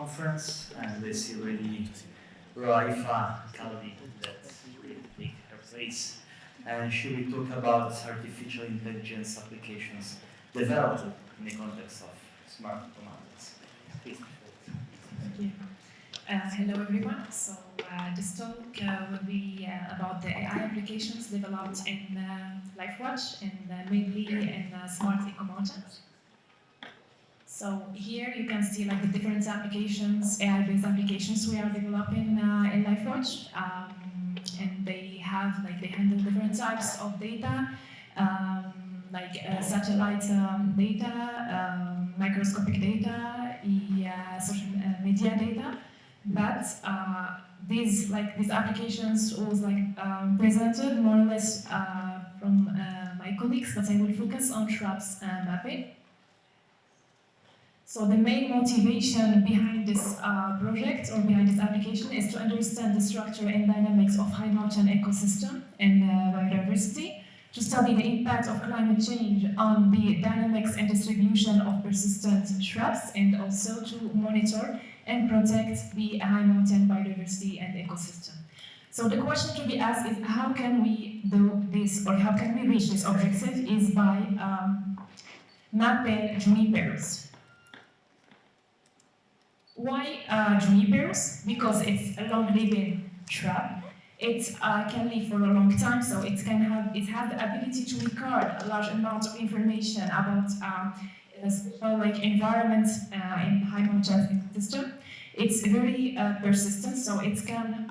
conference, and we see already Rohaifa Khaldi that will take her place. And she will talk about artificial intelligence applications developed in the context of Smart EcoMountains. Please. Thank you. Hello everyone. So this talk will be about the AI applications developed in LifeWatch and mainly in Smart EcoMountains. So here you can see like the different applications, AI-based applications we are developing in LifeWatch, and they handle different types of data, like satellite data, microscopic data, social media data. But these applications was presented more or less from my colleagues, but I will focus on shrubs mapping. So the main motivation behind this project or behind this application is to understand the structure and dynamics of high mountain ecosystem and biodiversity, to study the impact of climate change on the dynamics and distribution of persistent shrubs, and also to monitor and protect the high mountain biodiversity and ecosystem. So the question to be asked is, how can we do this, or how can we reach this objective, is by mapping junipers. Why junipers? Because it's a long-living shrub. It can live for a long time, so it has the ability to record a large amount of information about environment in high mountain system. It's very persistent, so it can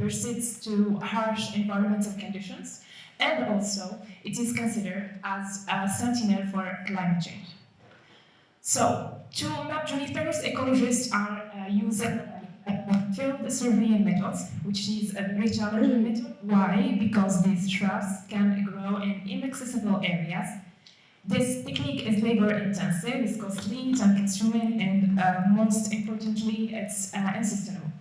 persist to harsh environmental conditions, and also it is considered as a sentinel for climate change. So, to map junipers, ecologists are using field surveying methods, which is a very challenging method. Why? Because these shrubs can grow in inaccessible areas. This technique is labor intensive, it's costly, time consuming, and most importantly, it's unsustainable.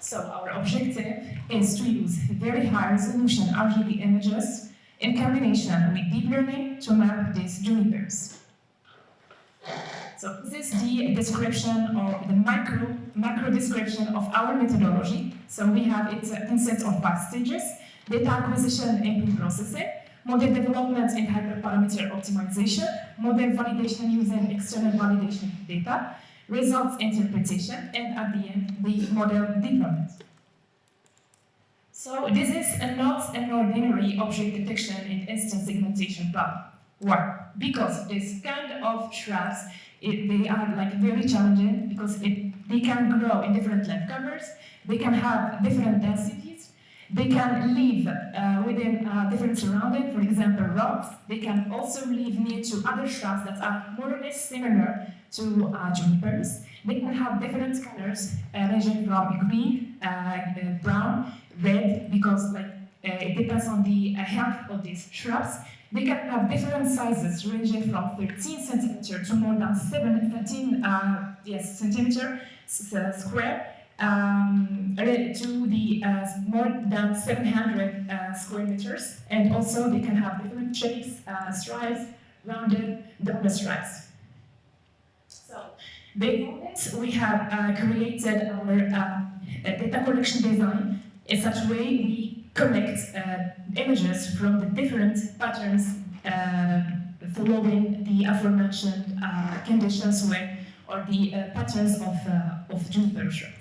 So our objective is to use very high resolution RGB images in combination with deep learning to map these junipers. So this is the description or the macro description of our methodology. So we have it consists of 5 stages: data acquisition and pre-processing, model development and hyperparameter optimization, model validation using external validation data, results interpretation, and at the end, the model deployment. So this is not an ordinary object detection and instance segmentation problem. Why? Because this kind of shrubs, they are very challenging because they can grow in different land covers, they can have different densities, they can live within different surroundings, for example rocks. They can also live near to other shrubs that are more or less similar to junipers. They can have different colors ranging from green, brown, red, because it depends on the health of these shrubs. They can have different sizes ranging from 13 centimeters to more than 17 centimeters square, to the more than 700 square meters. And also they can have different shapes, stripes, rounded, double stripes. So based on this, we have created our data collection design in such a way we collect images from the different patterns following the aforementioned conditions or the patterns of juniper shrubs.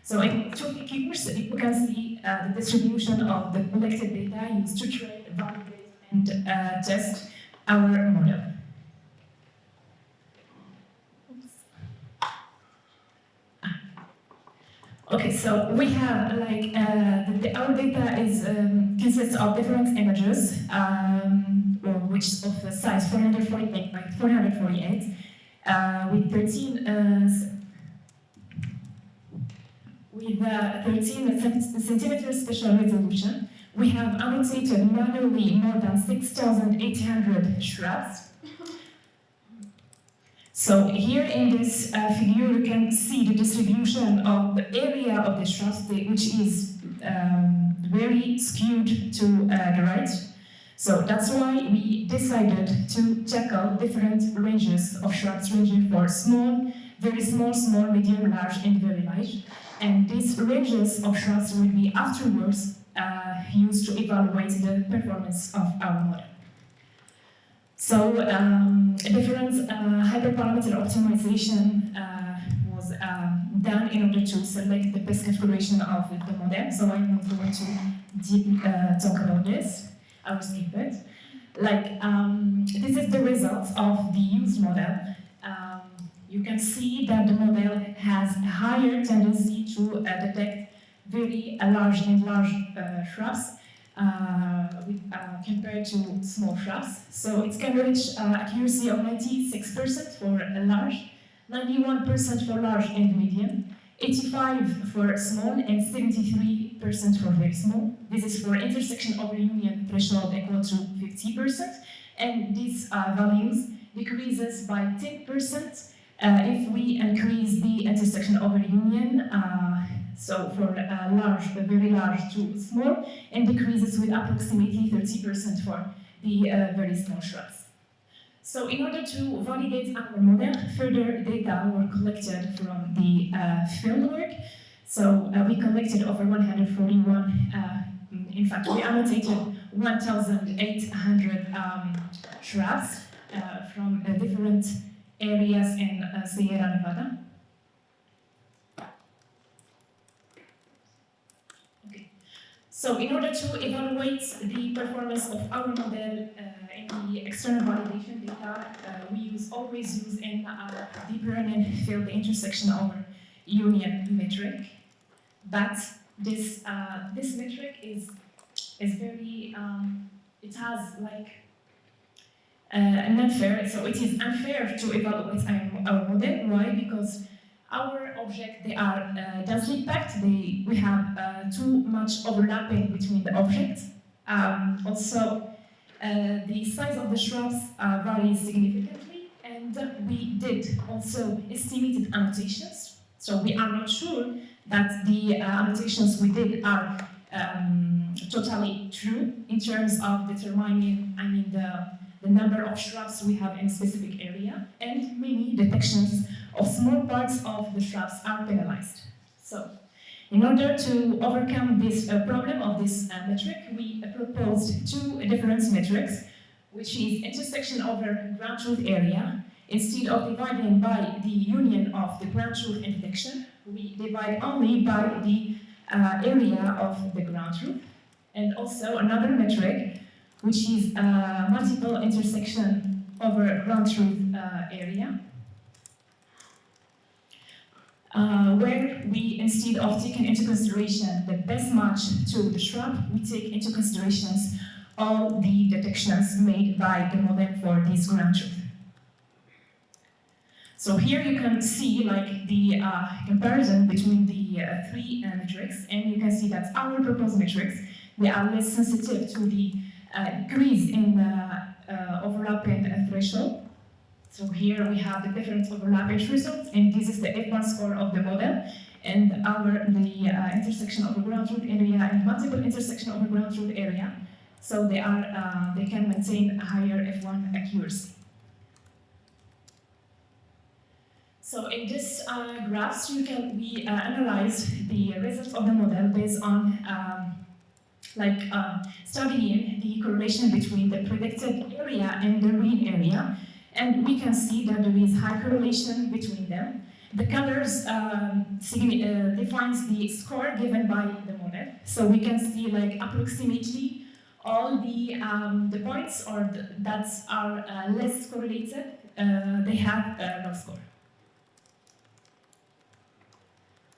So in 2 figures, you can see the distribution of the collected data used to train, validate, and test our model. Okay, so we have our data is consists of different images, which of the size 448 by 448, with 13 centimeters spatial resolution. We have annotated manually more than 6,800 shrubs. So here in this figure, you can see the distribution of the area of the shrubs, which is very skewed to the right. So that's why we decided to tackle different ranges of shrubs, ranging from small very small, medium, large, and very large. And these ranges of shrubs will be afterwards used to evaluate the performance of our model. So different hyperparameter optimization was done in order to select the best configuration of the model. So I'm not going to deep talk about this. I will skip it. This is the result of the used model. You can see that the model has a higher tendency to detect very large shrubs compared to small shrubs. So it can reach accuracy of 96% for a large, 91% for large and medium, 85% for small, and 73% for very small. This is for intersection over union threshold equal to 50%, and these values decreases by 10% if we increase the intersection over union, so for large, very large to small, and decreases with approximately 30% for the very small shrubs. So in order to validate our model, further data were collected from the fieldwork. So we collected over 141, in fact we annotated 1,800 shrubs from different areas in Sierra Nevada. Okay. So in order to evaluate the performance of our model in the external validation data, we always use in deep learning field the intersection over union metric. But this metric is very it has unfair. So it is unfair to evaluate our model. Why? Because our objects, they are densely packed. We have too much overlapping between the objects. Also, the size of the shrubs varies significantly, and we did also estimated annotations. So we are not sure that the annotations we did are totally true in terms of determining, the number of shrubs we have in a specific area, and many detections of small parts of the shrubs are penalized. So, in order to overcome this problem of this metric, we proposed two different metrics, which is intersection over ground truth area. Instead of dividing by the union of the ground truth and detection, we divide only by the area of the ground truth. And also another metric, which is multiple intersection over ground truth area, where we, instead of taking into consideration the best match to the shrub, we take into considerations all the detections made by the model for this ground truth. So here you can see the comparison between the three metrics, and you can see that our proposed metrics, they are less sensitive to the increase in the overlapping threshold. So here we have the different overlapping results, and this is the F1 score of the model, and the intersection over ground truth area and multiple intersection over ground truth area. So they can maintain a higher F1 accuracy. So in this graphs, we analyze the results of the model based on studying the correlation between the predicted area and the real area, and we can see that there is high correlation between them. The colors defines the score given by the model, so we can see approximately all the points that are less correlated, they have a low score.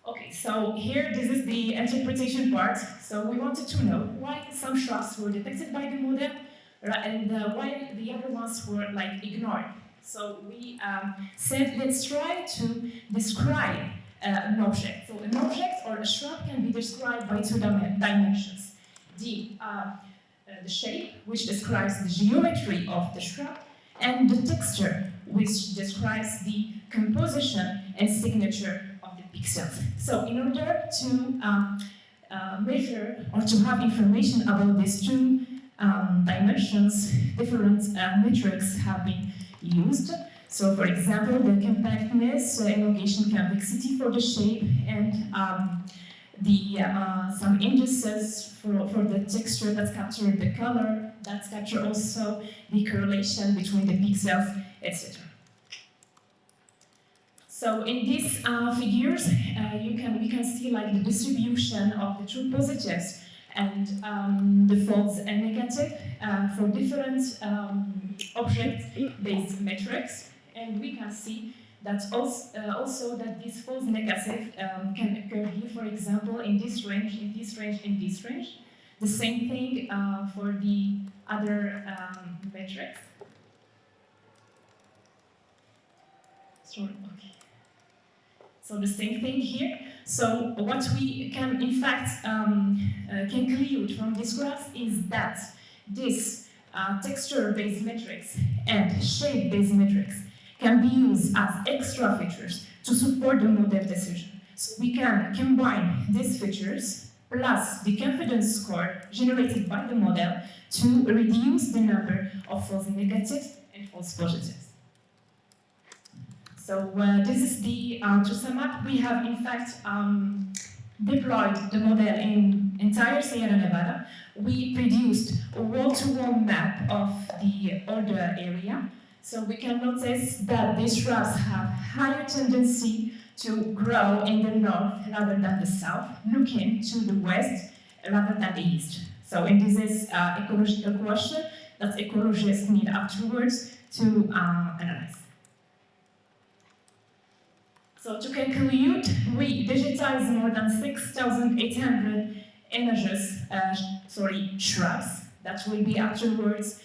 Okay, so here this is the interpretation part. So we wanted to know why some shrubs were detected by the model and why the other ones were ignored. So we said let's try to describe an object. So an object or a shrub can be described by two dimensions: the shape, which describes the geometry of the shrub, and the texture, which describes the composition and signature of the pixels. So in order to measure or to have information about these two dimensions, different metrics have been used. So, for example, the compactness, elongation convexity for the shape, and some indices for the texture that capture the color, that capture also the correlation between the pixels, etc. So in these figures, we can see like the distribution of the true positives and the false and negative for different object-based metrics, and we can see that also that this false negative can occur here, for example, in this range, in this range, in this range. The same thing for the other metrics. Sorry, okay. So the same thing here. So what we can in fact conclude from this graph is that this texture-based metrics and shape-based metrics can be used as extra features to support the model decision. So we can combine these features plus the confidence score generated by the model to reduce the number of false negatives and false positives. So this is the to sum up, we have in fact deployed the model in entire Sierra Nevada. We produced a wall-to-wall map of the older area. So we can notice that these shrubs have higher tendency to grow in the north rather than the south, looking to the west rather than the east. So and this is ecological question that ecologists need afterwards to analyze. So to conclude, we digitized more than 6,800 images, shrubs that will be afterwards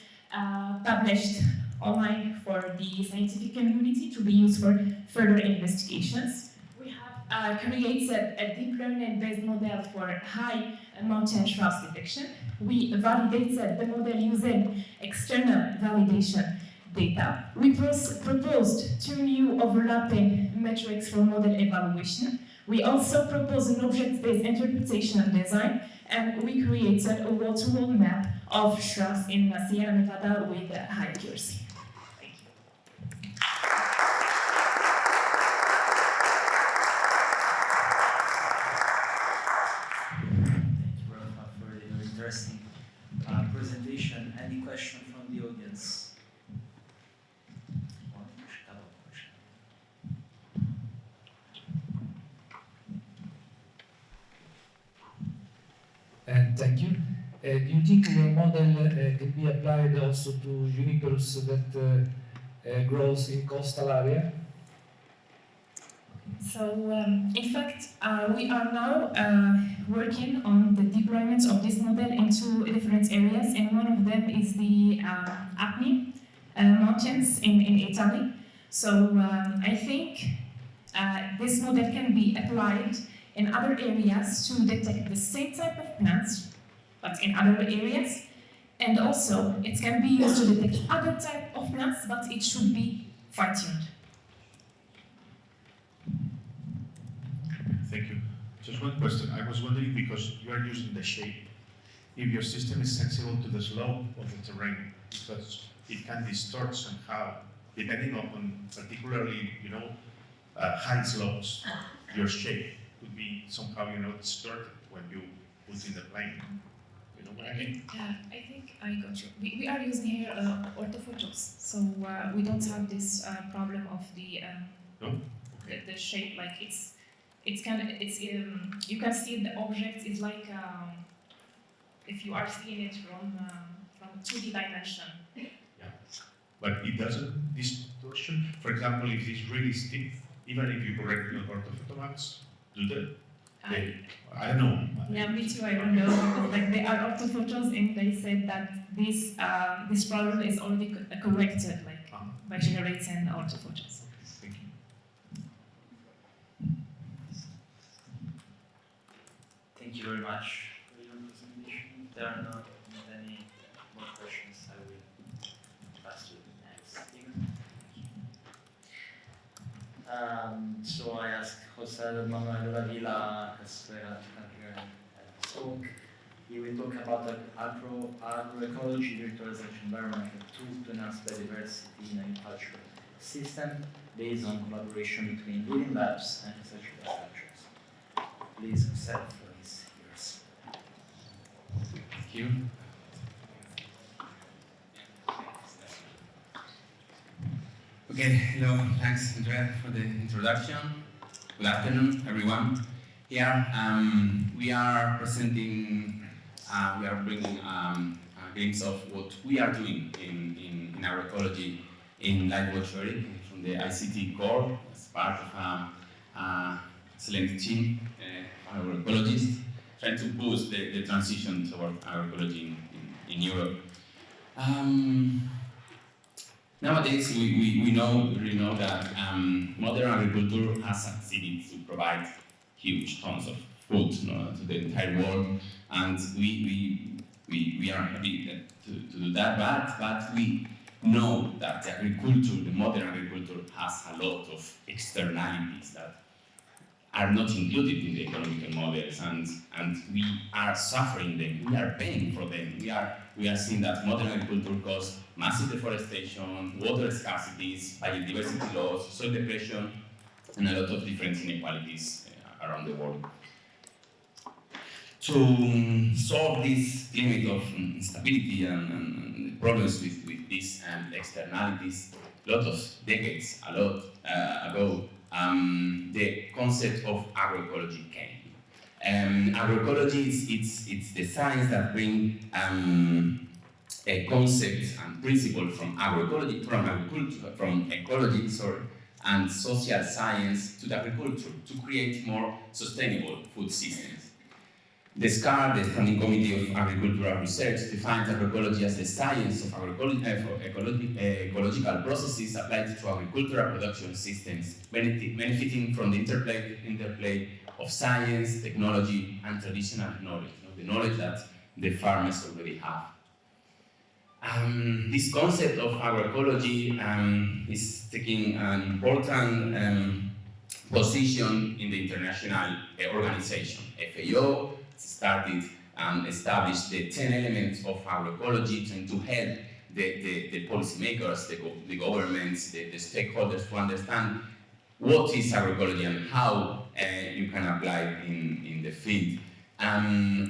published online for the scientific community to be used for further investigations. We have created a deep learning-based model for high mountain shrubs detection. We validated the model using external validation data. We proposed 2 new overlapping metrics for model evaluation. We also proposed an object-based interpretation and design, and we created a wall-to-wall map of shrubs in Sierra Nevada with high accuracy. Thank you. Thank you, Rohaifa, for a very interesting presentation. Any question from the audience? And thank you. Do you think your model can be applied also to juniperus that grows in coastal area? So, in fact, we are now working on the deployment of this model into different areas, and one of them is the Apni mountains in Italy. So, I think this model can be applied in other areas to detect the same type of plants, but in other areas. And also, it can be used to detect other type of plants, but it should be fine-tuned. Thank you. Just one question. I was wondering, because you are using the shape, if your system is sensible to the slope of the terrain, because it can distort somehow, depending on particularly, high slopes, your shape could be somehow, distorted when you put in the plane. You know what I mean? I think I got you. We are using here orthophotos, so we don't have this problem of the No? the shape. Like you can see the object is like if you are seeing it from 2D dimension. Yeah, but it doesn't distortion. For example, if it's really steep, even if you correct your orthophoto maps, do that? I don't know. Yeah, me too. I don't know, because like they are orthophotos, and they said that this problem is already corrected, like by generating orthophotos. Thank you. Thank you very much for your presentation. There are not any more questions. I will pass to the next speaker. So I asked José Manuel Ávila-Castuera to come here and talk. He will talk about the Agroecology Virtual Research Environment, a tool to enhance biodiversity in agriculture system based on collaboration between living labs and research infrastructures. Please, José, the floor is yours. Thank you. Okay, hello, thanks Andrea for the introduction. Good afternoon, everyone. Here we are presenting, we are bringing a glimpse of what we are doing in agroecology in LifeWatch ERIC from the ICT core as part of a excellent team of agroecologists trying to boost the transition toward agroecology in Europe. Nowadays, we really know that modern agriculture has succeeded to provide huge tons of food to the entire world, and we are happy to do that, but we know that the agriculture, the modern agriculture, has a lot of externalities that are not included in the economical models, and we are suffering them, we are paying for them. We are seeing that modern agriculture causes massive deforestation, water scarcities, biodiversity loss, soil depression, and a lot of different inequalities around the world. To solve this climate of instability and problems with these externalities, a lot of decades ago, the concept of agroecology came. Agroecology it's the science that brings a concept and principle from agroecology, from ecology, and social science to the agriculture to create more sustainable food systems. The SCAR, the Standing Committee of Agricultural Research, defines agroecology as the science of ecological processes applied to agricultural production systems, benefiting from the interplay of science, technology, and traditional knowledge, the knowledge that the farmers already have. This concept of agroecology is taking an important position in the international organization. FAO started and established the 10 elements of agroecology trying to help the policymakers, the governments, the stakeholders to understand what is agroecology and how you can apply it in the field.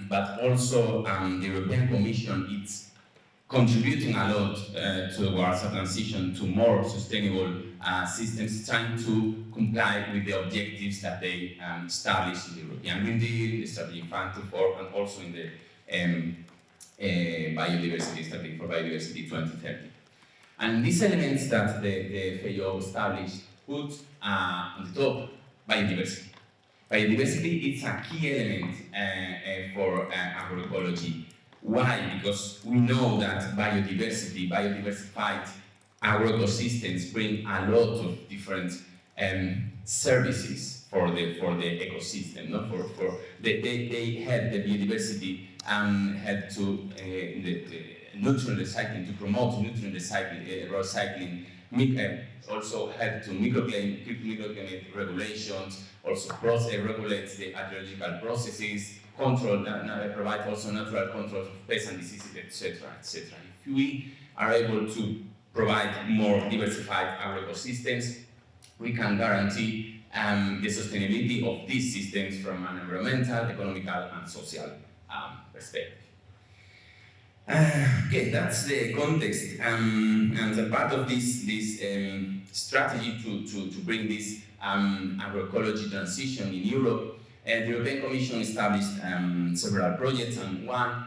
But also the European Commission is contributing a lot towards a transition to more sustainable systems, trying to comply with the objectives that they established in the European Green Deal, the Strategy Fund 24, and also in the biodiversity strategy for biodiversity 2030. And these elements that the FAO established put on the top biodiversity. Biodiversity is a key element for agroecology. Why? Because we know that biodiversified agroecosystems bring a lot of different services for the ecosystem. No? They help the biodiversity and help to the nutrient recycling, to promote nutrient recycling, also help to microclimate regulations, also regulates the hydrological processes, provide also natural control of pests and diseases, etc., etc. If we are able to provide more diversified agroecosystems, we can guarantee the sustainability of these systems from an environmental, economical, and social perspective. Okay, that's the context, and a part of this strategy to bring this agroecology transition in Europe, the European Commission established several projects, and one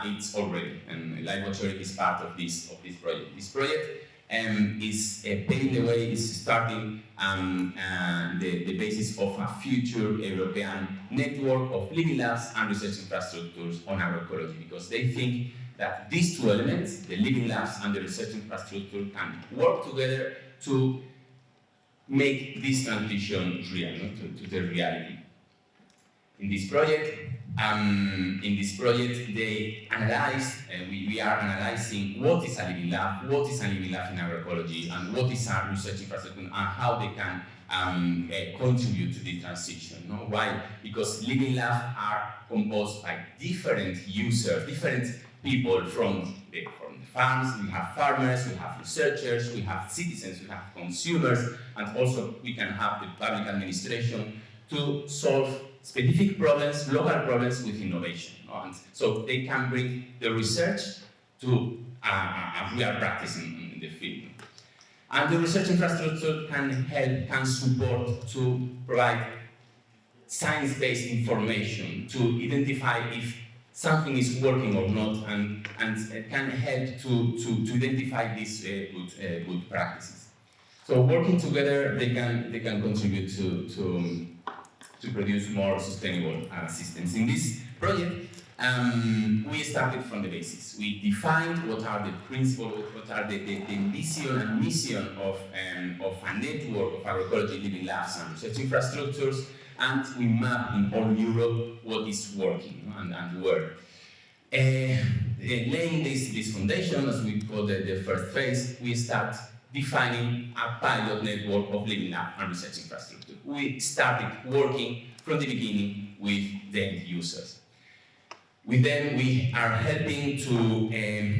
it's already, and LifeWatch ERIC is part of this project. This project is paving the way, is starting the basis of a future European network of living labs and research infrastructures on agroecology, because they think that these two elements, the living labs and the research infrastructure, can work together to make this transition real, to the reality. In this project, they analyze, we are analyzing what is a living lab, what is a living lab in agroecology, and what is a research infrastructure, and how they can contribute to the transition. No? Why? Because living labs are composed by different users, different people from the farms, we have farmers, we have researchers, we have citizens, we have consumers, and also we can have the public administration to solve specific problems, local problems with innovation. And so they can bring the research to real practice in the field. And the research infrastructure can help, can support to provide science-based information to identify if something is working or not, and can help to identify these good practices. So working together, they can contribute to produce more sustainable systems. In this project, we started from the basics. We defined what are the principles, what are the vision and mission of a network of agroecology living labs and research infrastructures, and we map in all Europe what is working and where. Laying this foundation, as we call the first phase, we start defining a pilot network of living lab and research infrastructure. We started working from the beginning with the end users. With them, we are helping to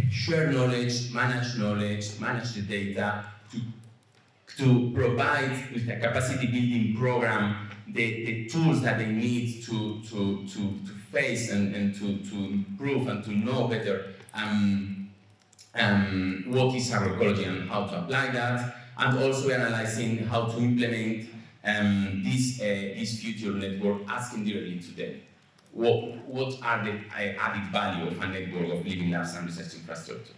share knowledge, manage the data, to provide with a capacity building program the tools that they need to face and to improve and to know better what is agroecology and how to apply that, and also analyzing how to implement this future network, asking directly to them what are the added value of a network of living labs and research infrastructure.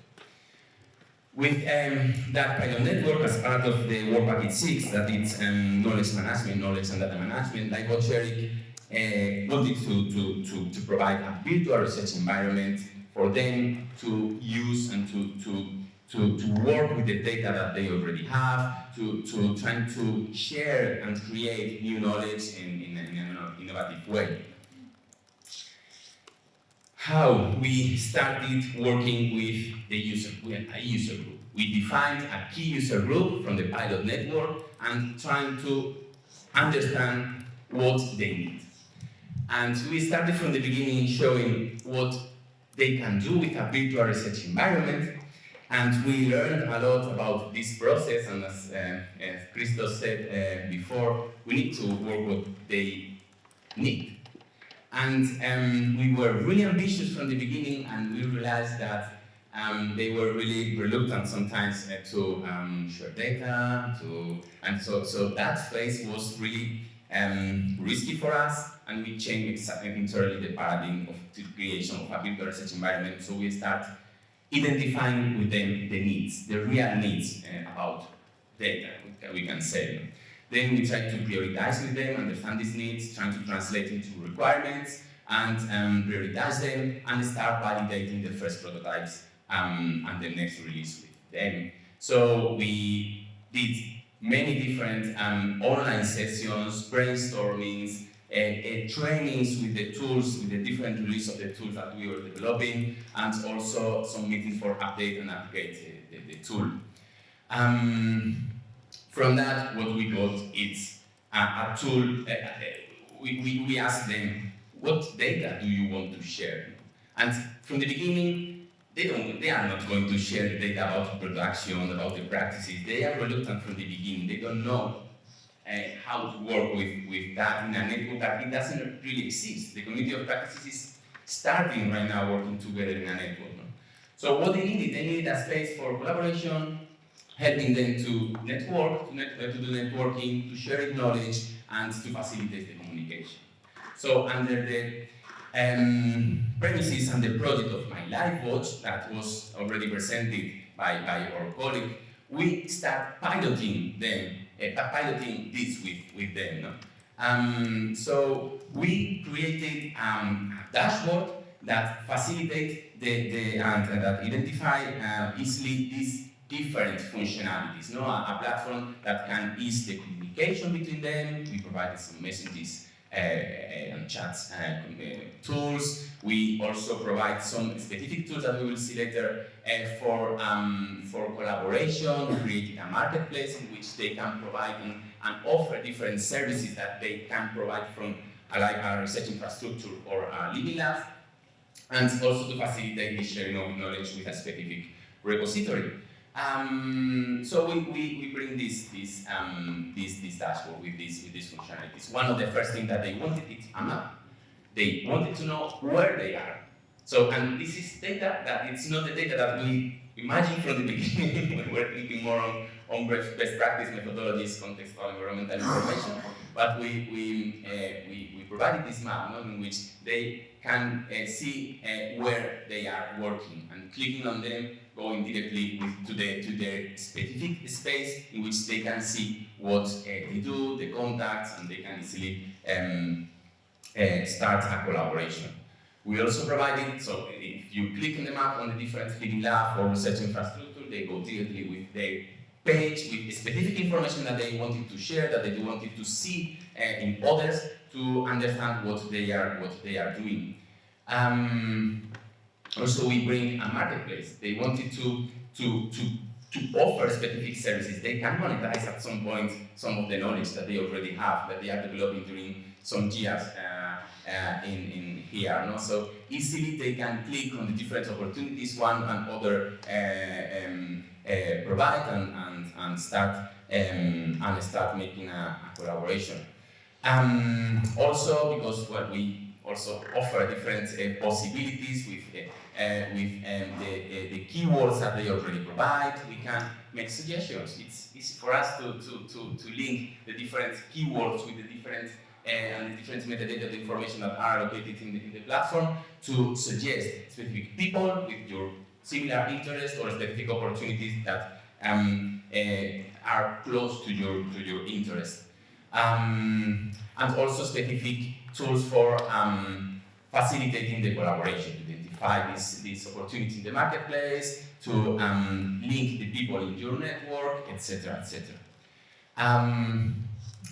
With that pilot network, as part of the Work Package 6, that is knowledge management, knowledge and data management, LifeWatch ERIC wanted to provide a virtual research environment for them to use and to work with the data that they already have, to try to share and create new knowledge in an innovative way. How we started working with the user, a user group. We defined a key user group from the pilot network and trying to understand what they need. And we started from the beginning showing what they can do with a virtual research environment, and we learned a lot about this process, and as Christos said before, we need to work what they need. And we were really ambitious from the beginning, and we realized that they were really reluctant sometimes to share data, and so that phase was really risky for us, and we changed entirely the paradigm of the creation of a virtual research environment. So we start identifying with them the needs, the real needs about data, we can say. Then we try to prioritize with them, understand these needs, trying to translate into requirements, and prioritize them, and start validating the first prototypes and the next release with them. So we did many different online sessions, brainstormings, trainings with the tools, with the different release of the tools that we were developing, and also some meetings for update and upgrade the tool. From that, what we got is a tool. We asked them, what data do you want to share? And from the beginning, they are not going to share the data about production, about the practices. They are reluctant from the beginning. They don't know how to work with that in a network that it doesn't really exist. The community of practices is starting right now working together in a network. No? So what they needed a space for collaboration, helping them to network, to do networking, to share knowledge, and to facilitate the communication. So under the premises and the project of my LifeWatch that was already presented by our colleague, we start piloting them, piloting this with them. No? So we created a dashboard that facilitates and that identify easily these different functionalities. No? A platform that can ease the communication between them. We provided some messages and chats tools. We also provide some specific tools that we will see later for collaboration. We created a marketplace in which they can provide and offer different services that they can provide from a research infrastructure or a living lab. and also to facilitate the sharing of knowledge with a specific repository. So we bring this dashboard with these functionalities. One of the first things that they wanted is a map. They wanted to know where they are. So, and this is data that it's not the data that we imagine from the beginning when we're thinking more on best practice methodologies, contextual environmental information. But we provided this map, in which they can see where they are working, and clicking on them, going directly to their specific space in which they can see what they do, the contacts, and they can easily start a collaboration. We also provided, so if you click on the map on the different living lab or research infrastructure, they go directly with their page with specific information that they wanted to share, that they wanted to see in others to understand what they are doing. Also, we bring a marketplace. They wanted to offer specific services. They can monetize at some point some of the knowledge that they already have, that they are developing during some years in here. No? So easily they can click on the different opportunities one and other provide and start making a collaboration. Also, because we also offer different possibilities with the keywords that they already provide, we can make suggestions. It's easy for us to link the different keywords with the different metadata of information that are located in the platform to suggest specific people with your similar interest or specific opportunities that are close to your interest. And also specific tools for facilitating the collaboration, to identify these opportunities in the marketplace, to link the people in your network, etc., etc.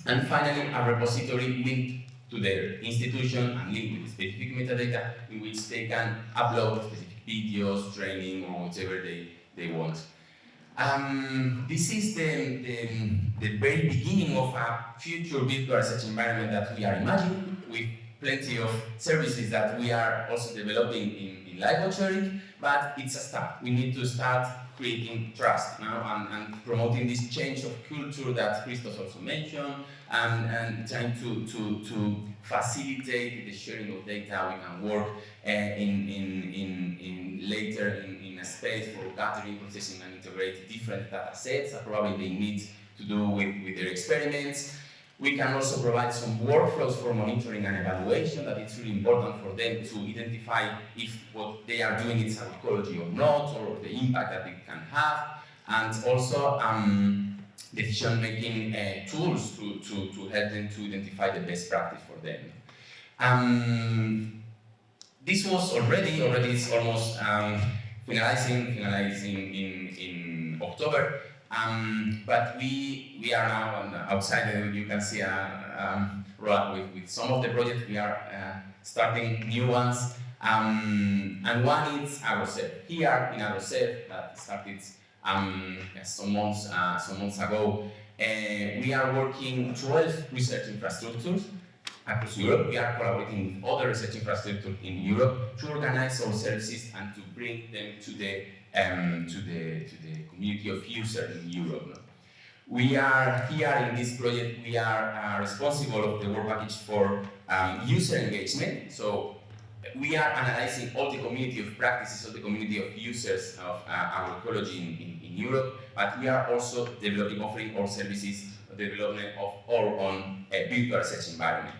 And finally, a repository linked to their institution and linked with specific metadata in which they can upload specific videos, training, or whatever they want. This is the very beginning of a future virtual research environment that we are imagining, with plenty of services that we are also developing in LifeWatch ERIC, but it's a start. We need to start creating trust now and promoting this change of culture that Christos also mentioned, and trying to facilitate the sharing of data. We can work later in a space for gathering, processing, and integrate different data sets that probably they need to do with their experiments. We can also provide some workflows for monitoring and evaluation, that it's really important for them to identify if what they are doing is agroecology or not, or the impact that it can have, and also decision-making tools to help them to identify the best practice for them. This was already is almost finalizing in October. But we are now outside. You can see with some of the projects we are starting new ones, and one is Agroecology. Here in Agroecology, that started some months ago, we are working 12 research infrastructures across Europe. We are collaborating with other research infrastructures in Europe to organize our services and to bring them to the community of users in Europe. We are here in this project, we are responsible of the work package for user engagement. So we are analyzing all the community of practices, all the community of users of agroecology in Europe, but we are also offering our services, development of our own virtual research environment.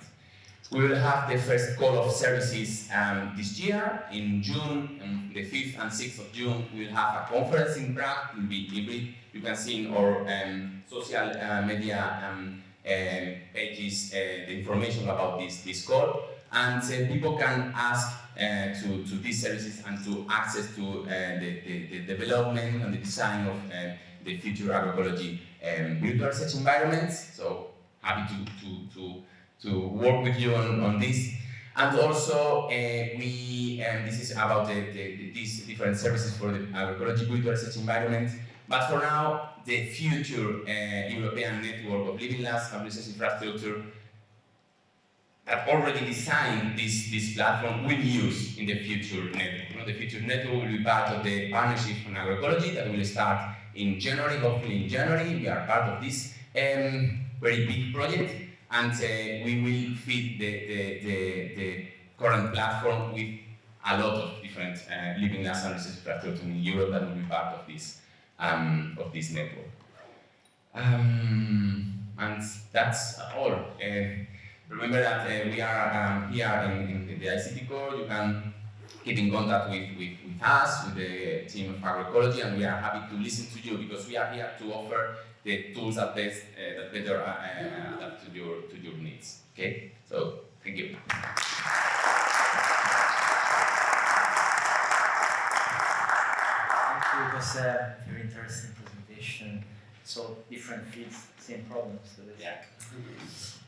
We will have the first call of services this year. In June, the 5th and 6th of June, we will have a conference in Prague. It will be hybrid. You can see in our social media pages the information about this call. And people can ask to these services and to access to the development and the design of the future agroecology virtual research environments. So happy to work with you on this. And also, this is about these different services for the agroecology virtual research environment. But for now, the future European network of living labs and research infrastructure that already designed this platform will use in the future network. The future network will be part of the partnership on agroecology that will start in January, hopefully in January. We are part of this very big project, and we will feed the current platform with a lot of different living labs and research infrastructure in Europe that will be part of this network. And that's all. Remember that we are here in the ICT core. You can keep in contact with us, with the team of agroecology, and we are happy to listen to you because we are here to offer the tools that better adapt to your needs. Okay, so thank you. It was a very interesting presentation. So different fields, same problems. So Yeah.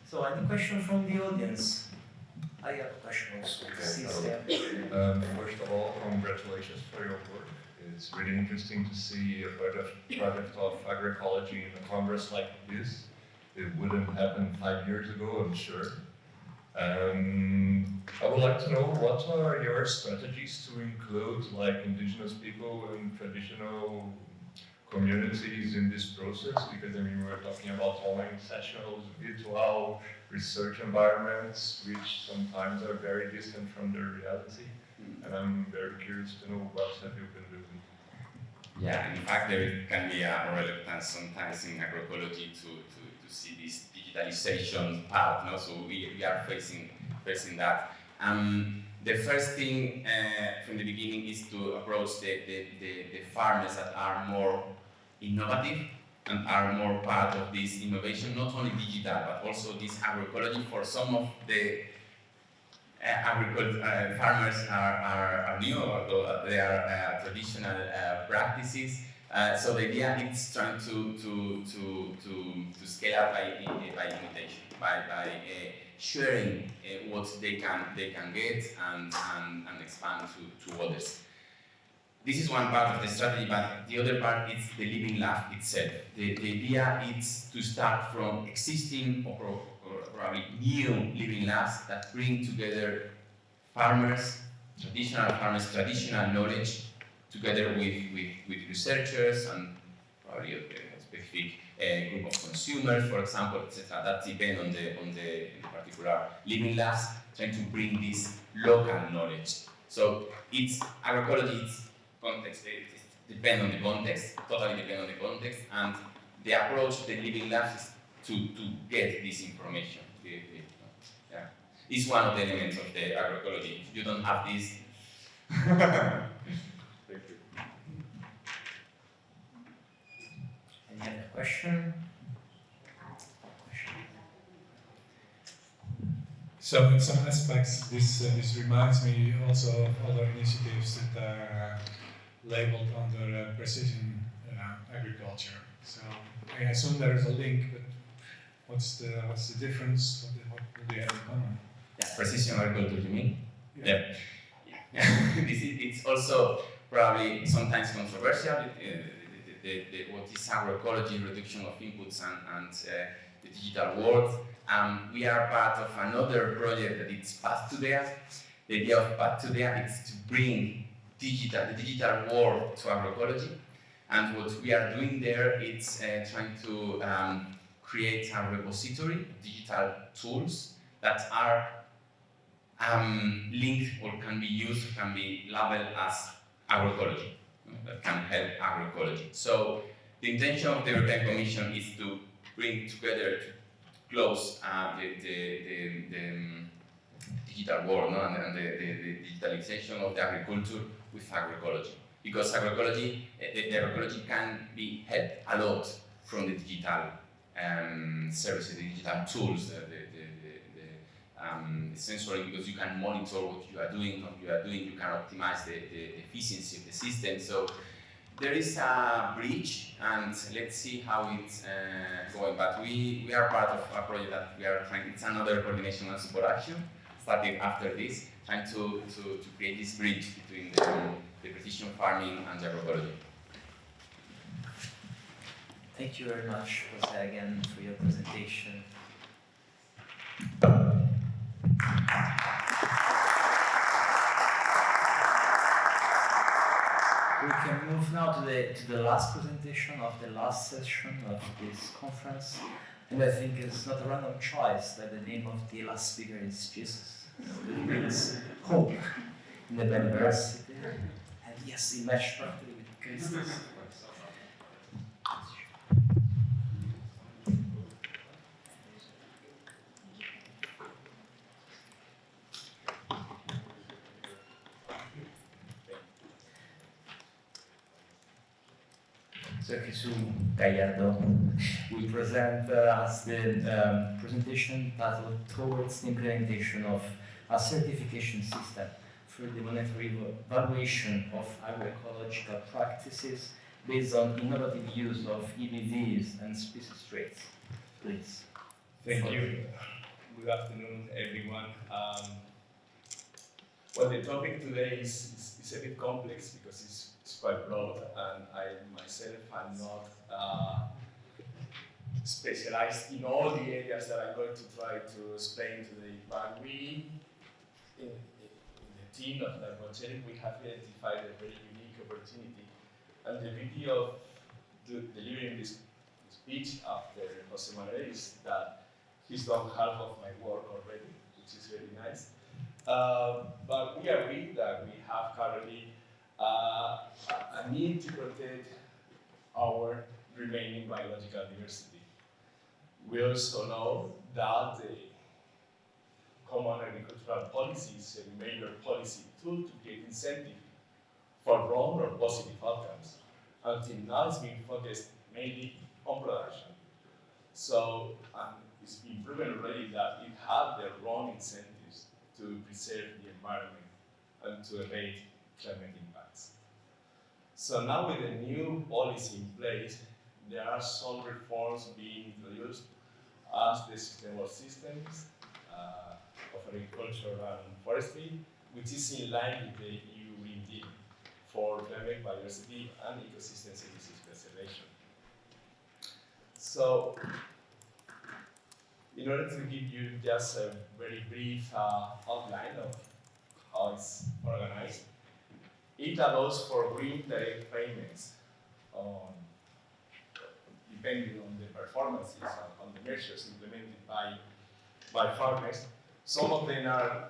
So any question from the audience? I have a question also. First of all, congratulations for your work. It's really interesting to see a project of agroecology in a congress like this. It wouldn't happen 5 years ago, I'm sure. I would like to know what are your strategies to include like indigenous people and traditional communities in this process, because I mean we're talking about online sessions, virtual research environments, which sometimes are very distant from the reality. And I'm very curious to know what have you been doing. Yeah, in fact there can be a reluctance sometimes in agroecology to see this digitalization part, no? So we are facing that. The first thing from the beginning is to approach the farmers that are more innovative and are more part of this innovation, not only digital, but also this agroecology. For some of the farmers are new, although they are traditional practices. So the idea is trying to scale up by imitation, by sharing what they can get and expand to others. This is one part of the strategy, but the other part is the living lab itself. The idea is to start from existing or probably new living labs that bring together farmers, traditional knowledge, together with researchers and probably a specific group of consumers, for example, etc. That depends on the particular living labs, trying to bring this local knowledge. So it's agroecology, it's context, it depends on the context, totally depends on the context, and the approach of the living labs is to get this information. Yeah. It's one of the elements of the agroecology. If you don't have this, Any other question? So in some aspects, this reminds me also of other initiatives that are labeled under precision agriculture. So I assume there is a link, but what's the difference? What do they have in common? yeah, precision agriculture, you mean? Yeah. It's also probably sometimes controversial. What is agroecology, reduction of inputs and the digital world. We are part of another project that is Path to There. The idea of Path to There is to bring the digital world to agroecology. And what we are doing there is trying to create a repository of digital tools that are linked or can be used, can be labeled as agroecology, that can help agroecology. So the intention of the European Commission is to bring together, to close the digital world, no? and the digitalization of the agriculture with agroecology. Because agroecology, the agroecology can be helped a lot from the digital services, the digital tools, the sensory, because you can monitor what you are doing, you can optimize the efficiency of the system. So there is a bridge, and let's see how it's going. But we are part of a project that we are trying, it's another coordination and support action, starting after this, trying to create this bridge between the precision farming and the agroecology. Thank you very much, José, again for your presentation. We can move now to the last presentation of the last session of this conference. And I think it's not a random choice that the name of the last speaker is Jesus. It means hope in the biodiversity. And yes, it matched perfectly with Christus. So Jesús Gallardo will present us the presentation titled Towards the Implementation of a Certification System for the Monetary Valuation of Agroecological Practices based on innovative use of BEeS and species traits. Please. Thank you. Good afternoon, everyone. Well, the topic today is a bit complex because it's quite broad, and I myself am not specialized in all the areas that I'm going to try to explain today. But we, in the team of LifeWatch ERIC, we have identified a very unique opportunity, and the beauty of delivering this speech after José Manuel is that he's done half of my work already, which is very nice. But we agree that we have currently a need to protect our remaining biological diversity. We also know that the common agricultural policy is a major policy tool to create incentive for wrong or positive outcomes. Until now, it's been focused mainly on production. So it's been proven already that it had the wrong incentives to preserve the environment and to evade climate impacts. So now with the new policy in place, there are some reforms being introduced as the sustainable systems of agriculture and forestry, which is in line with the EU Green Deal for climate biodiversity and ecosystem services preservation. So, in order to give you just a very brief outline of how it's organized, it allows for green direct payments depending on the performances on the measures implemented by farmers. Some of them are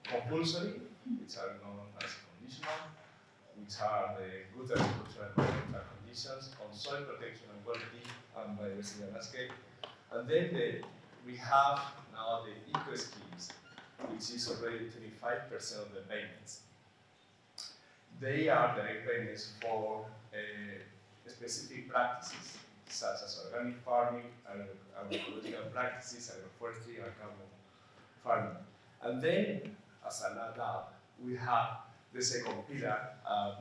compulsory, which are known as conditional, which are the good agricultural and environmental conditions on soil protection and quality and biodiversity and landscape. And then we have now the eco schemes, which is already 25% of the payments. They are direct payments for specific practices, such as organic farming, agroecological practices, agroforestry, and carbon farming. And then, as an add-up, we have the second pillar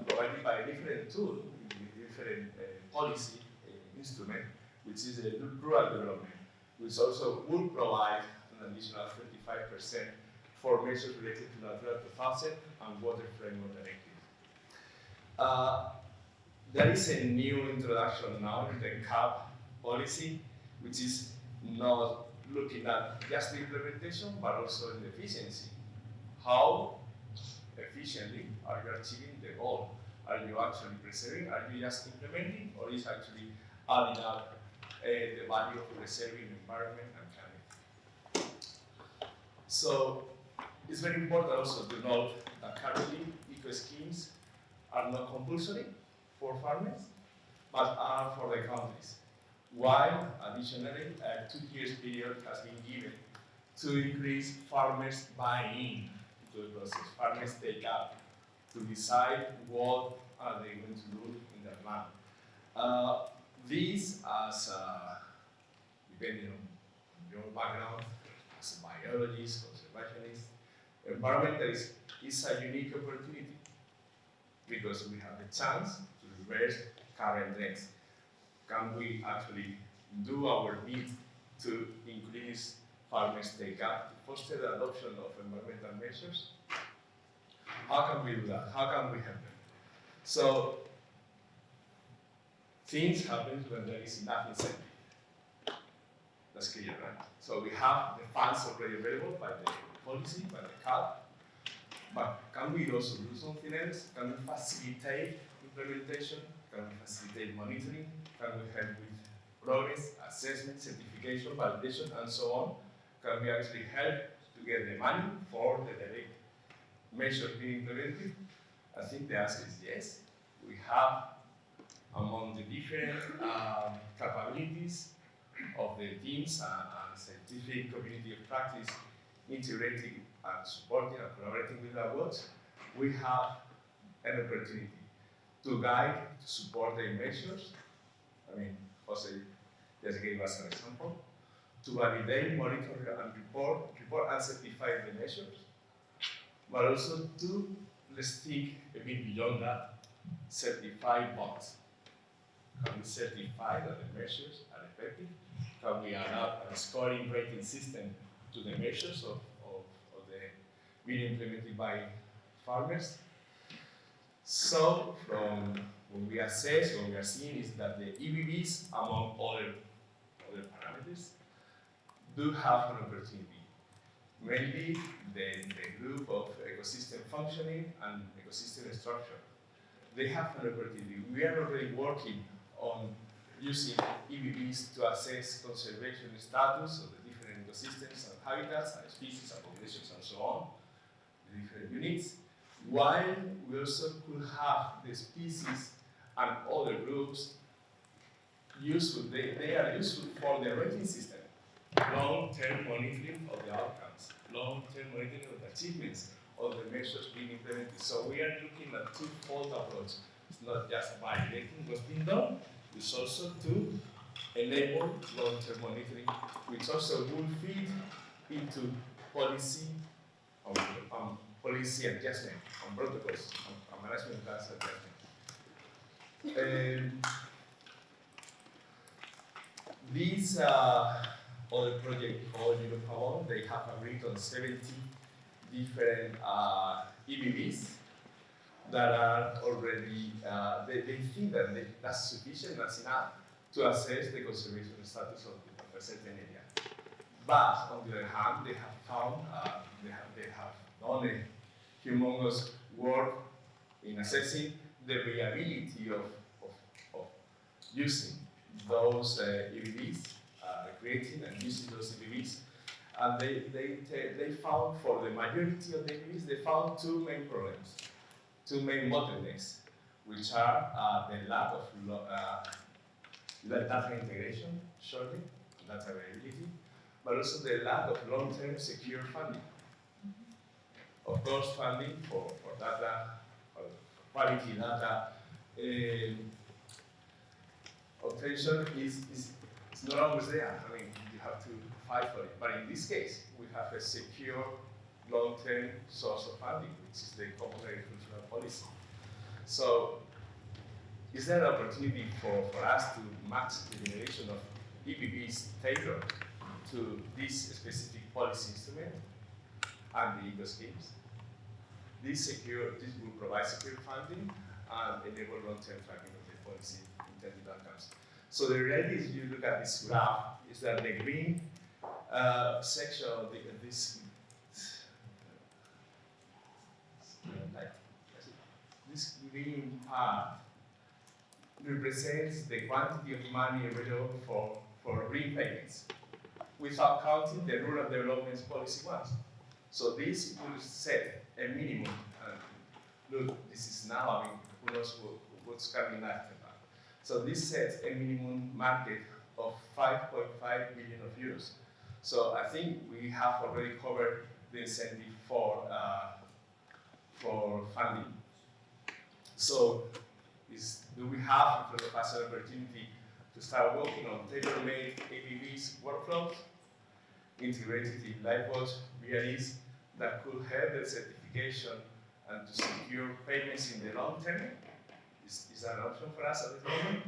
provided by a different tool, with different policy instrument, which is the rural development, which also will provide an additional 35% for measures related to Natura 2000 and Water Framework Directive. There is a new introduction now in the CAP policy, which is not looking at just the implementation, but also the efficiency. How efficiently are you achieving the goal? Are you actually preserving? Are you just implementing? Or is actually adding up the value of preserving the environment and climate? So it's very important also to note that currently eco schemes are not compulsory for farmers, but are for the countries. While additionally, a 2 years period has been given to increase farmers' buy-in to the process. Farmers take up to decide what are they going to do in their land. These, as depending on your background, as a biologist, conservationist, environmentalist, is a unique opportunity because we have the chance to reverse current trends. Can we actually do our bit to increase farmers' take-up, to foster the adoption of environmental measures? How can we do that? How can we help them? So, things happen when there is enough incentive. That's clear, right? So we have the funds already available policy, by the CAP, but can we also do something else? Can we facilitate implementation? Can we facilitate monitoring? Can we help with progress, assessment, certification, validation, and so on? Can we actually help to get the money for the direct measures being implemented? I think the answer is yes. We have, among the different capabilities of the teams and scientific community of practice integrating and supporting and collaborating with LifeWatch, we have an opportunity to guide, to support the measures. I mean, Jose just gave us an example. To validate, monitor, and report and certify the measures, but also to, let's think a bit beyond that, certify what? Can we certify that the measures are effective? Can we add a scoring rating system to the measures of the being implemented by farmers? So from what we assess, what we are seeing is that the EBVs, among other parameters, do have an opportunity. Mainly the group of ecosystem functioning and ecosystem structure. They have an opportunity. We are already working on using EBVs to assess conservation status of the different ecosystems and habitats and species and populations and so on, the different units, while we also could have the species and other groups useful. They are useful for the rating system. Long-term monitoring of the outcomes, long-term monitoring of the achievements of the measures being implemented. So we are looking at two-fold approach. It's not just validating what's been done, it's also to enable long-term monitoring, which also will feed into policy policy adjustment, on protocols, on management plans adjustment. These other project called Europe, they have agreed on 70 different EBVs that are already, they think that that's sufficient, that's enough to assess the conservation status of a certain area. But on the other hand, they have found, they have done a humongous work in assessing the reliability of using those EBVs, creating and using those EBVs. And they found, for the majority of the EBVs, they found two main problems, two main bottlenecks, which are the lack of data integration, surely, data availability, but also the lack of long-term secure funding. Of course, funding for data, for quality data obtention is not always there. I mean, you have to fight for it. But in this case, we have a secure, long-term source of funding, which is the common agricultural policy. So, is there an opportunity for us to match the generation of EBVs tailored to this specific policy instrument and the eco schemes? This will provide secure funding and enable long-term tracking of the policy intended outcomes. So the reality is, you look at this graph, is that the green section of this green part represents the quantity of money available for green payments, without counting the rural development policy ones. So this will set a minimum. Look, this is now, I mean, who knows what's coming after that. So this sets a minimum market of 5.5 billion of euros. So I think we have already covered the incentive for funding. So do we have in front of us an opportunity to start working on tailor-made EBVs workflows integrated in LifeWatch BEeS that could help the certification and to secure payments in the long term? Is that an option for us at this moment?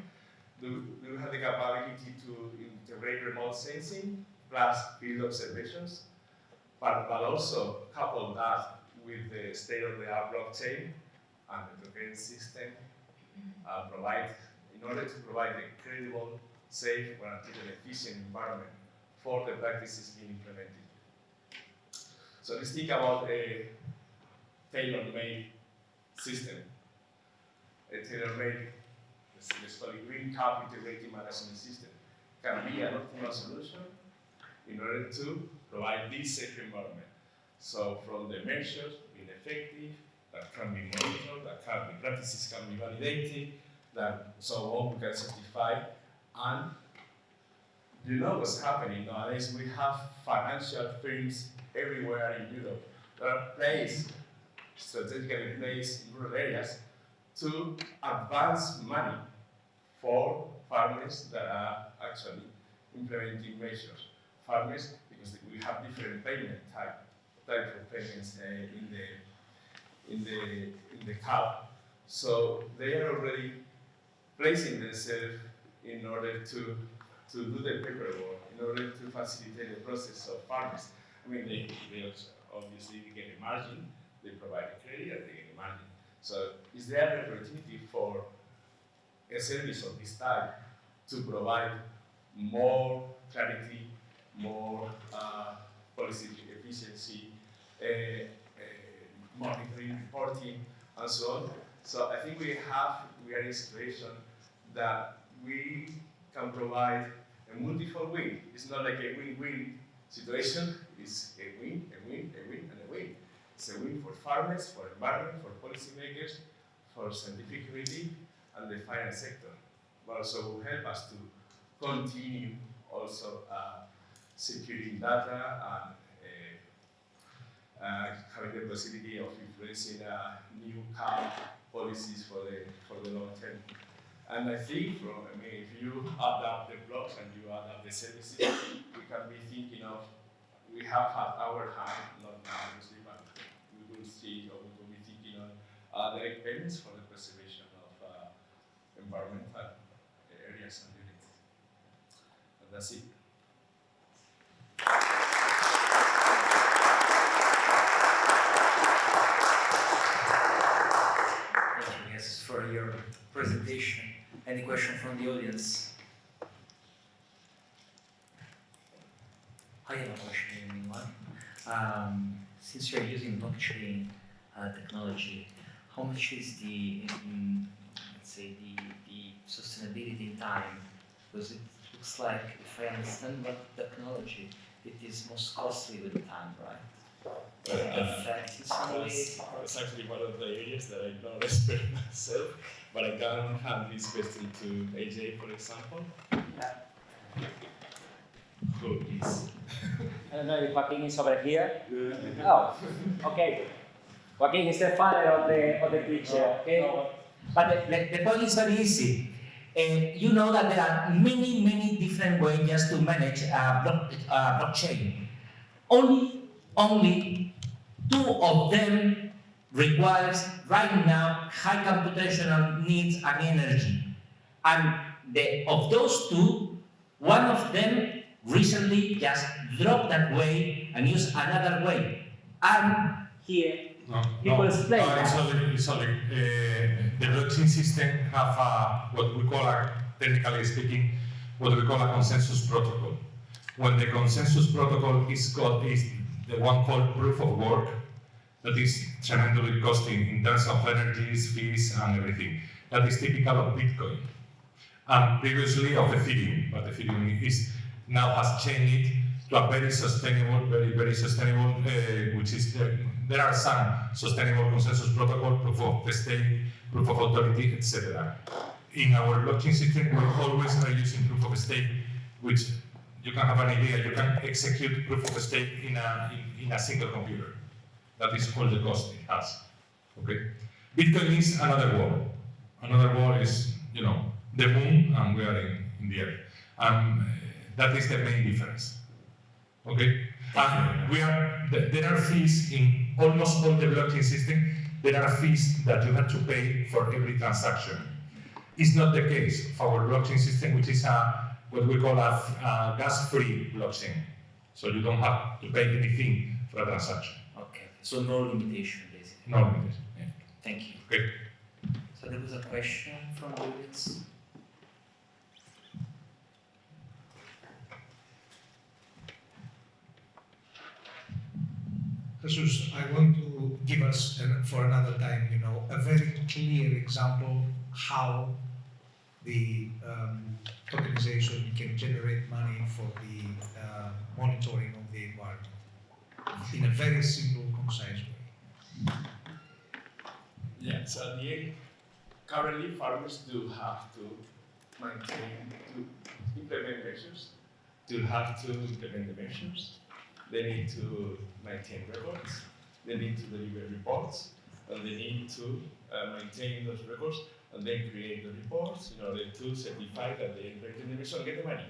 Do we have the capability to integrate remote sensing plus field observations, but also couple that with the state-of-the-art blockchain and the token system, in order to provide a credible, safe, guaranteed, and efficient environment for the practices being implemented. So let's think about a tailor-made system. A tailor-made, let's call it green cap integrated management system, can be an optimal solution in order to provide this safe environment. So from the measures being effective, that can be monitored, that can be practices can be validated, that so on we can certify. And you know what's happening nowadays? We have financial firms everywhere in Europe that are placed, strategically placed in rural areas to advance money for farmers that are actually implementing measures. Farmers, because we have different payment type of payments in the CAP, so they are already placing themselves in order to do the paperwork, in order to facilitate the process of farmers. I mean, they obviously get a margin, they provide a credit, and they get a margin. So is there an opportunity for a service of this type to provide more clarity, more policy efficiency, monitoring, reporting, and so on? So I think we are in a situation that we can provide a multiple win. It's not like a win-win situation. It's a win, a win, a win, and a win. It's a win for farmers, for environment, for policymakers, for scientific community, and the finance sector. But also will help us to continue also securing data and having the possibility of influencing new CAP policies for the long term. And I think if you add up the blocks and you add up the services, we can be thinking of, we have had our hand, not now obviously, but we will see, or we will be thinking on direct payments for the preservation of environmental areas and units. And that's it. Thank you, yes, for your presentation. Any question from the audience? I have a question in the meanwhile. Since you're using blockchain technology, how much is the, let's say, the sustainability in time? Because it looks like, if I understand what technology, it is most costly with time, right? Effect in some way? That's actually one of the areas that I'm not expert myself, but I can hand this question to AJ, for example. Who is? I don't know if Joaquin is over here. Oh, okay. Joaquin is the father of the creature, okay? But the point is very easy. You know that there are many different ways just to manage blockchain. Only two of them requires right now high computational needs and energy. And of those two, one of them recently just dropped that way and used another way. And here, people explain It's only the blockchain system have what we call, technically speaking, what we call a consensus protocol. When the consensus protocol is the one called proof of work, that is tremendously costing in terms of energies, fees, and everything. That is typical of Bitcoin. And previously of Ethereum, but Ethereum now has changed to a very sustainable, very sustainable, which is, there are some sustainable consensus protocol, proof of stake, proof of authority, etc. In our blockchain system, we always are using proof of stake, which you can have an idea, you can execute proof of stake in a single computer. That is all the cost it has. Okay? Bitcoin is another world. Another world is, the moon, and we are in the air. That is the main difference. Okay? And there are fees in almost all the blockchain system. There are fees that you have to pay for every transaction. It's not the case of our blockchain system, which is what we call a gas-free blockchain. So you don't have to pay anything for a transaction. Okay, so no limitation, basically. No limitation. Yeah. Thank you. Okay. So there was a question from the audience. Jesus, I want to give us, for another time, a very clear example how the tokenization can generate money for the monitoring of the environment in a very simple, concise way. Yeah, so at the end, currently farmers do have to maintain, to implement measures, They need to maintain records, they need to deliver reports, and they need to maintain those records and then create the reports in order to certify that they implemented the measures and get the money.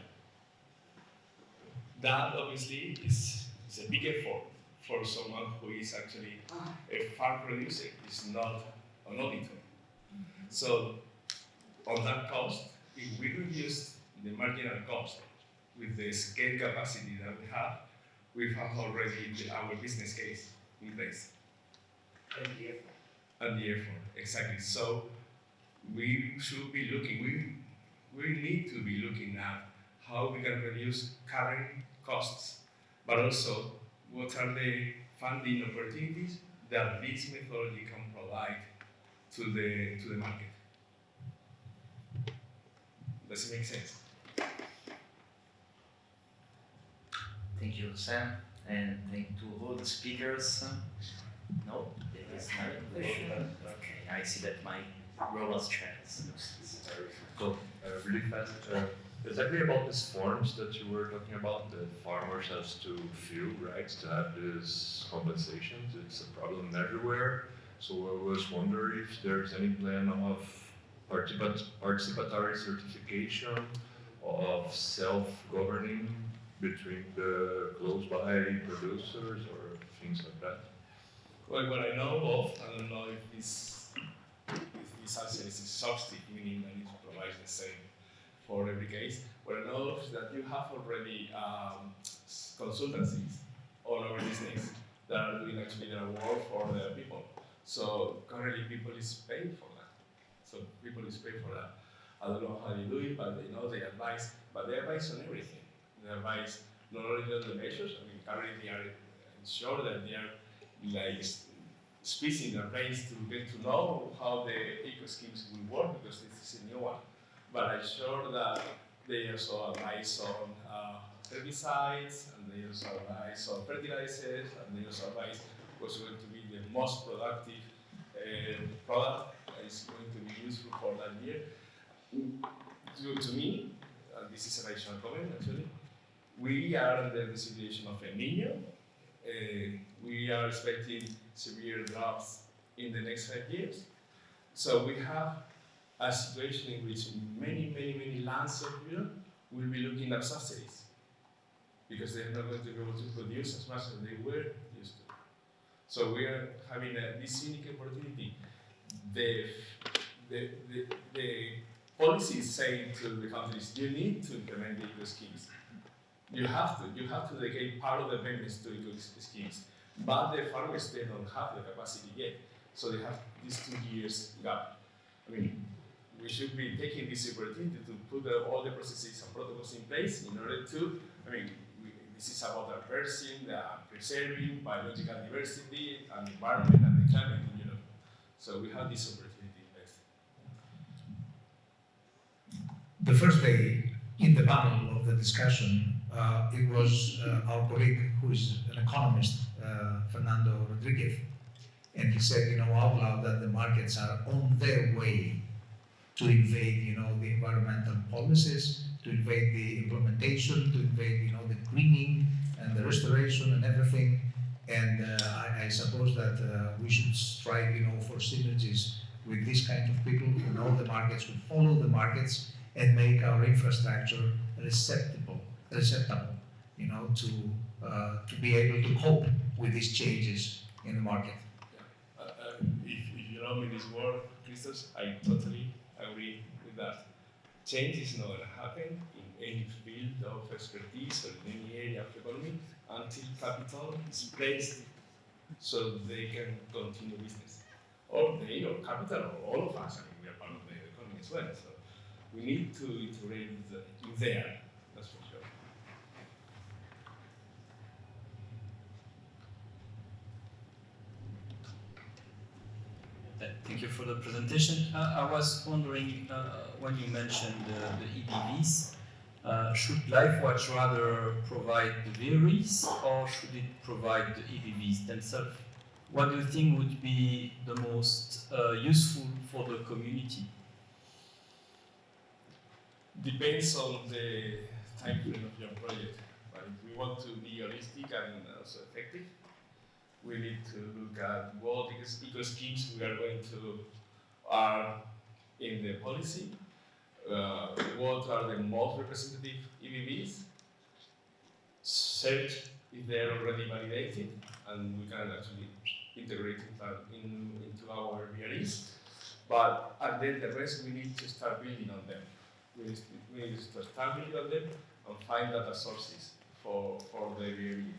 That obviously is a big effort for someone who is actually a farm producer, is not an auditor. So on that cost, if we reduce the marginal cost with the scale capacity that we have already our business case in place. And the effort, exactly. So we should be looking, we need to be looking at how we can reduce current costs, but also what are the funding opportunities that this methodology can provide to the market. Does it make sense? Thank you, Sam, and thank to all the speakers. No, there is no question. Okay, I see that my role has changed. So, really fast, exactly about these forms that you were talking about, that farmers have to fill, right, to have these compensations. It's a problem everywhere. So I was wondering if there's any plan of participatory certification, of self-governing between the close-by producers or things like that. Well, what I know of, I don't know if this answer is exhaustive, meaning that it provides the same for every case. What I know of is that you have already consultancies all over business that are doing actually their work for the people. So currently people is paying for that. I don't know how they do it, but they know they advise, but they advise on everything. They advise not only on the measures, I mean, currently they are sure that they are like squeezing their brains to get to know how the eco schemes will work because this is a new one. But I'm sure that they also advise on herbicides, and they also advise on fertilizers, and they also advise what's going to be the most productive product that is going to be useful for that year. To me, and this is an additional comment actually, we are under the situation of El Niño. We are expecting severe droughts in the next 5 years. So we have a situation in which many lands of Europe will be looking at subsidies because they're not going to be able to produce as much as they were used to. So we are having this unique opportunity. The policy is saying to the countries, you need to implement the eco schemes. You have to dedicate part of the payments to eco schemes. But the farmers, they don't have the capacity yet. So they have this 2 years gap. I mean, we should be taking this opportunity to put all the processes and protocols in place in order to, this is about reversing, preserving biological diversity and environment and the climate in Europe. So we have this opportunity in place. The first day in the panel of the discussion, it was our colleague who is an economist, Fernando Rodriguez, and he said, out loud that the markets are on their way to invade, the environmental policies, to invade the implementation, to invade, the greening and the restoration and everything. And I suppose that we should strive, for synergies with this kind of people who know the markets, who follow the markets, and make our infrastructure receptible, to be able to cope with these changes in the market. If you know me this word, Christos, I totally agree with that. Change is not going to happen in any field of expertise or in any area of economy until capital is placed so they can continue business. Or they, or capital, or all of us. We are part of the economy as well. So we need to integrate in there, that's for sure. for the presentation. I was wondering, when you mentioned the EBVs, should LifeWatch rather provide the VREs or should it provide the EBVs themselves? What do you think would be the most useful for the community? Depends on the time frame of your project. But if we want to be holistic and also effective, we need to look at what eco schemes we are going to are in the policy, what are the most representative EBVs, search if they are already validated, and we can actually integrate into our BREs. But and then the rest we need to start building on them. We need to start building on them and find data sources for the variability.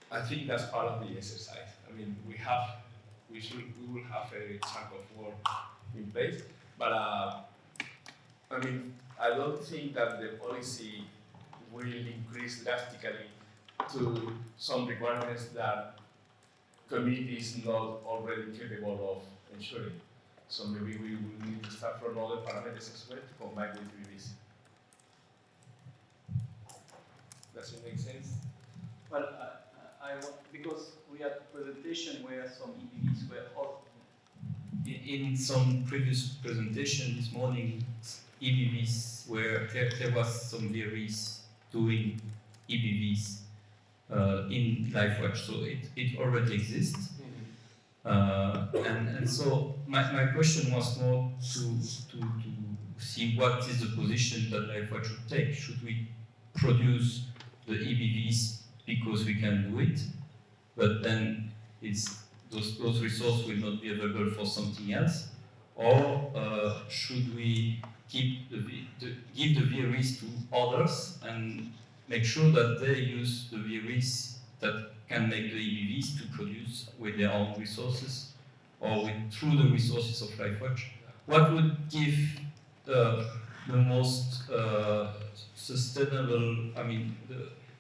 I think that's part of the exercise. I mean, we will have a chunk of work in place, but I mean, I don't think that the policy will increase drastically to some requirements that community is not already capable of ensuring. So maybe we will need to start from other parameters as well to combine with BEeS. Does it make sense? Well, because we had a presentation where some EBVs were all. In some previous presentation this morning, EBVs where there was some VREs doing EBVs in LifeWatch, so it already exists. And so my question was more to see what is the position that LifeWatch should take. Should we produce the EBVs because we can do it, but then those resources will not be available for something else, or should we give the VREs to others and make sure that they use the VREs that can make the EBVs to produce with their own resources or through the resources of LifeWatch? What would give the most sustainable, I mean,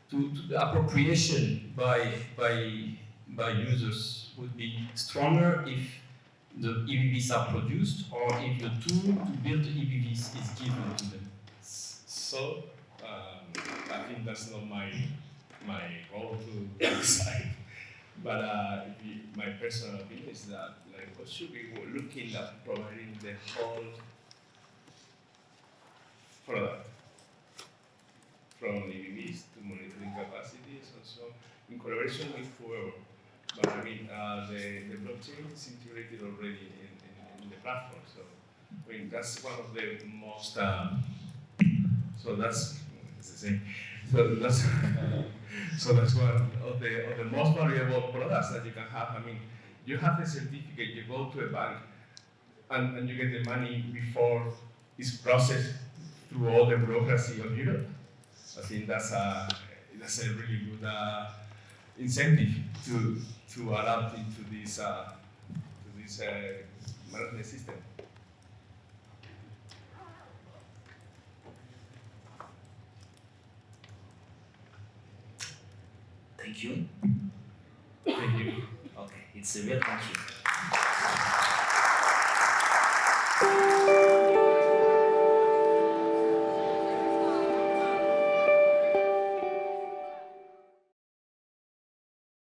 the appropriation by users would be stronger if the EBVs are produced or if the tool to build the EBVs is given to them? So, I think that's not my role to decide. But my personal opinion is that what should be looking at providing the whole product, from EBVs to monitoring capacities and so on, in collaboration with whoever. But I mean, the blockchain is integrated already in the platform, so I mean that's one of the most. So that's the same. So that's one of the most valuable products that you can have. I mean, you have the certificate, you go to a bank, and you get the money before it's processed through all the bureaucracy of Europe. I think that's a really good incentive to adapt into this management system. Thank you. Thank you. Okay, it's a real thank you.